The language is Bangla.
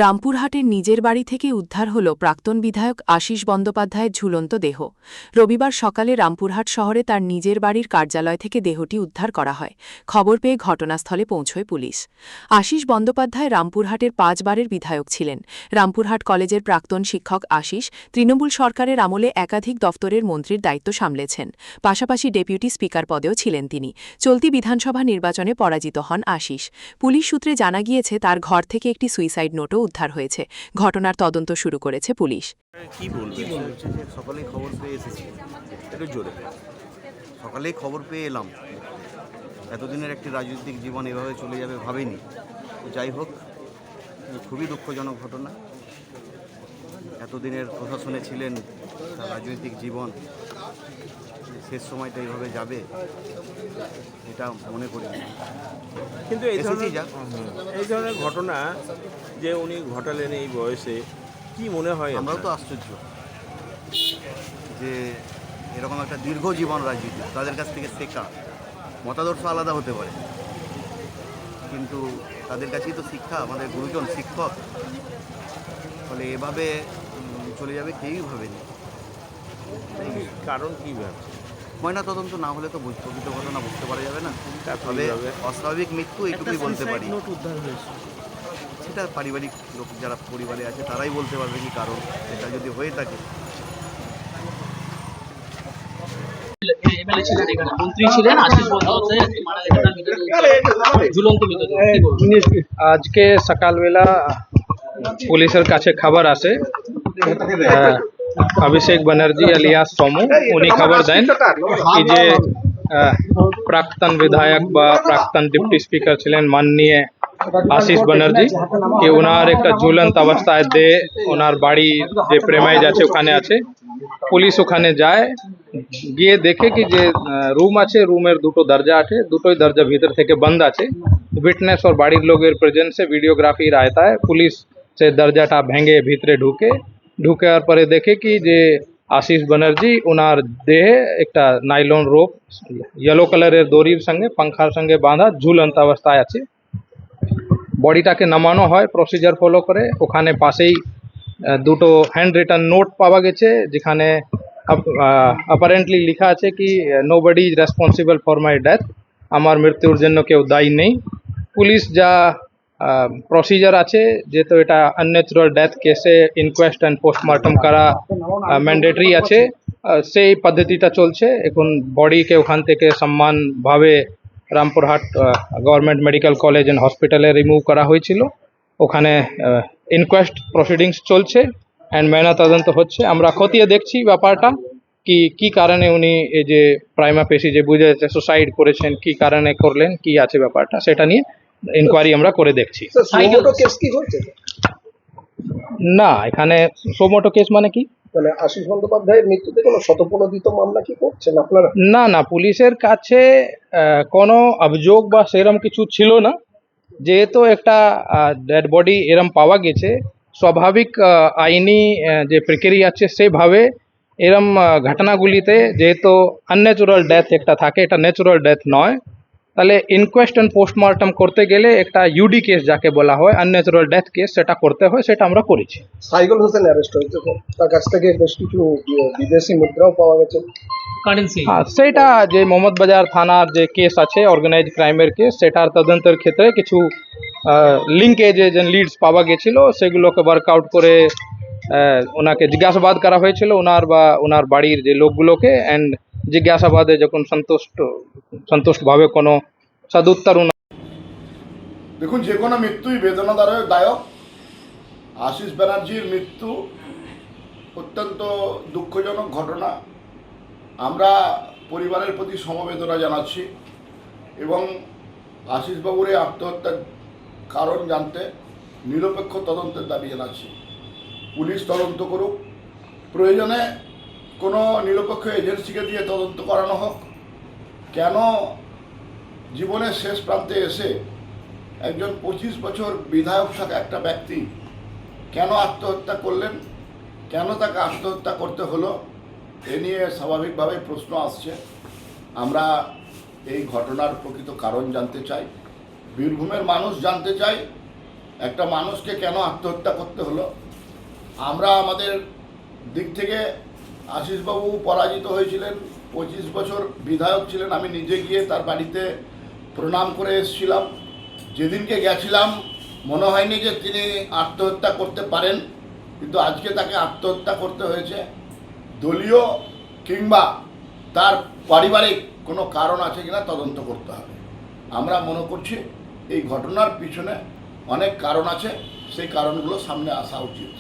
রামপুরহাটের নিজের বাড়ি থেকে উদ্ধার হল প্রাক্তন বিধায়ক আশিস বন্দ্যোপাধ্যায়ের ঝুলন্ত দেহ। রবিবার সকালে রামপুরহাট শহরে তার নিজের বাড়ির কার্যালয় থেকে দেহটি উদ্ধার করা হয়। খবর পেয়ে ঘটনাস্থলে পৌঁছয় পুলিশ। আশিস বন্দ্যোপাধ্যায় রামপুরহাটের 5 বারের বিধায়ক ছিলেন। রামপুরহাট কলেজের প্রাক্তন শিক্ষক আশিস তৃণমূল সরকারের আমলে একাধিক দফতরের মন্ত্রীর দায়িত্ব সামলেছেন। পাশাপাশি ডেপুটি স্পিকার পদেও ছিলেন তিনি। চলতি বিধানসভা নির্বাচনে পরাজিত হন আশিস। পুলিশ সূত্রে জানা গিয়েছে তার ঘর থেকে একটি সুইসাইড নোটও উদ্ধার হয়েছে। ঘটনার তদন্ত শুরু করেছে পুলিশ। সকালেই খবর পেয়ে এসেছি, একটু জোরে সকালেই খবর পেয়ে এলাম। এতদিনের একটি রাজনৈতিক জীবন এভাবে চলে যাবে ভাবিনি। যাই হোক, খুবই দুঃখজনক ঘটনা। এতদিনের প্রশাসনে ছিলেন, তার রাজনৈতিক জীবন শেষ সময়টা এইভাবে যাবে এটা মনে করি। কিন্তু এই ধরনের ঘটনা যে উনি ঘটালেন এই বয়সে, কি মনে হয়? আমরাও তো আশ্চর্য যে এরকম একটা দীর্ঘ জীবন রাজনীতি, তাদের কাছ থেকে শেখা। মতাদর্শ আলাদা হতে পারে, কিন্তু তাদের কাছেই তো শিক্ষা, আমাদের গুরুজন শিক্ষক। ফলে এভাবে চলে যাবে কেউই ভাবেনি। কারণ কী ভাবছে? ময়নাতদন্ত না হলে তো প্রকৃত ঘটনা বুঝতে পারা যাবে না। তবে অস্বাভাবিক মৃত্যু এইটুকুই বলতে পারি। সেটা পারিবারিক লোক যারা পরিবারে আছে তারাই বলতে পারবে কি কারণ, এটা যদি হয়ে থাকে। আজকে সকালবেলা পুলিশের কাছে খবর আসে, অভিষেক ব্যানার্জি আলিয়াস সোমু উনি খবর দেন কি যে প্রাক্তন বিধায়ক বা প্রাক্তন ডিপ্টি স্পিকার ছিলেন মাননীয় আশিস ব্যানার্জি, কি ওনার একটা ঝুলন্ত অবস্থায় দেহ ওনার বাড়ি যে প্রেমাইজ আছে ওখানে আছে। পুলিশ ওখানে যায়, গিয়ে দেখে কি যে রুম আছে, রুমের দুটো দরজা আছে, দুটোই দরজা ভিতর থেকে বন্ধ আছে। উইটনেস और বাড়ির লোকের প্রেজেন্সে ভিডিওগ্রাফির আয়তায় পুলিশ সে দরজাটা ভেঙে ভিতরে ঢুকার পরে দেখে কি যে আশিস ব্যানার্জি ওনার দেহে একটা নাইলন রোপ ইয়েলো কালারের দড়ির সঙ্গে পাংখার সঙ্গে বাঁধা ঝুলন্ত অবস্থায় আছে। বডিটাকে নামানো হয় প্রসিজার ফলো করে। ওখানে পাশেই দুটো হ্যান্ড রিটার্ন নোট পাওয়া গেছে, যেখানে অ্যাপারেন্টলি লেখা আছে কি nobody is responsible for my death, আমার মৃত্যুর জন্য কেউ দায়ী নেই। পুলিশ যা প্রসিজার আছে, যেহেতু এটা আনন্যাচুরাল ডেথ কেসে ইনকোয়েস্ট অ্যান্ড পোস্টমর্টম করা ম্যান্ডেটরি আছে, সেই পদ্ধতিটা চলছে। এখন বডিকে ওখান থেকে সম্মানভাবে Rampurhat government medical college and হসপিটালে রিমুভ করা হয়েছিল। ওখানে ইনকোয়েস্ট প্রসিডিংস চলছে অ্যান্ড ময়নাতদন্ত হচ্ছে। আমরা খতিয়ে দেখছি ব্যাপারটা কি কারণে উনি এই যে প্রাইমা পেশি যে বুঝে যাচ্ছে সুসাইড করেছেন, কি কারণে করলেন, কি আছে ব্যাপারটা, সেটা নিয়ে ইনকোয়ারি আমরা করে দেখছি। না, এখানে সোমোটো কেস মানে কি? মানে আশিস বন্দ্যোপাধ্যায়ের মৃত্যুতে কোনো শতপ্রণোদিত মামলা কি করছেন আপনারা? না, পুলিশের কাছে কোনো অভিযোগ বা সেরকম কিছু ছিল না। যেহেতু একটা ডেড বডি এরম পাওয়া গেছে, স্বাভাবিক আইনি যে প্রক্রিয়া আছে সেভাবে এরম ঘটনাগুলিতে যেহেতু আনন্যাচুরাল ডেথ একটা থাকে, এটা ন্যাচুরাল ডেথ নয়, তাহলে ইনকোয়েস্ট অ্যান্ড পোস্টমর্টম করতে গেলে একটা ইউডি কেস যাকে বলা হয় আনন্যাচুরাল ডেথ কেস, সেটা করতে হয়, সেটা আমরা করেছি। সাইগুল হোসেন অ্যারেস্ট হয়েছে, তার কাছ থেকে বেশ কিছু বিদেশি মুদ্রাও পাওয়া গেছে। হ্যাঁ, সেটা যে মোহাম্মদবাজার থানার যে কেস আছে অর্গানাইজ ক্রাইমের কেস, সেটার তদন্তের ক্ষেত্রে কিছু লিঙ্কেজে যে লিডস পাওয়া গেছিল সেগুলোকে ওয়ার্কআউট করে ওনাকে জিজ্ঞাসাবাদ করা হয়েছিল, ওনার বাড়ির যে লোকগুলোকে। অ্যান্ড জিজ্ঞাসাবাদে যখন সন্তুষ্টভাবে কোনো সদুত্তর। দেখুন, যে কোনো মৃত্যুই বেদনাদায়ক। আশিস ব্যানার্জির মৃত্যু অত্যন্ত দুঃখজনক ঘটনা। আমরা পরিবারের প্রতি সমবেদনা জানাচ্ছি এবং আশিসবাবুর এই আত্মহত্যার কারণ জানতে নিরপেক্ষ তদন্তের দাবি জানাচ্ছি। পুলিশ তদন্ত করুক, প্রয়োজনে কোনো নিরপেক্ষ এজেন্সিকে দিয়ে তদন্ত করানো হোক। কেন জীবনের শেষ প্রান্তে এসে একজন 25 বছর বিধায়ক থাকা একটা ব্যক্তি কেন আত্মহত্যা করলেন, কেন তাকে আত্মহত্যা করতে হলো, এ নিয়ে স্বাভাবিকভাবেই প্রশ্ন আসছে। আমরা এই ঘটনার প্রকৃত কারণ জানতে চাই। বীরভূমের মানুষ জানতে চায় একটা মানুষকে কেন আত্মহত্যা করতে হলো। আমরা আমাদের দিক থেকে আশিসবাবু পরাজিত হয়েছিলেন, 25 বছর বিধায়ক ছিলেন। আমি নিজে গিয়ে তার বাড়িতে প্রণাম করে এসেছিলাম। যেদিনকে গেছিলাম মনে হয়নি যে তিনি আত্মহত্যা করতে পারেন, কিন্তু আজকে তাকে আত্মহত্যা করতে হয়েছে। দলীয় কিংবা তার পারিবারিক কোনো কারণ আছে কিনা তদন্ত করতে হবে। আমরা মনে করছি এই ঘটনার পিছনে অনেক কারণ আছে, সেই কারণগুলো সামনে আসা উচিত।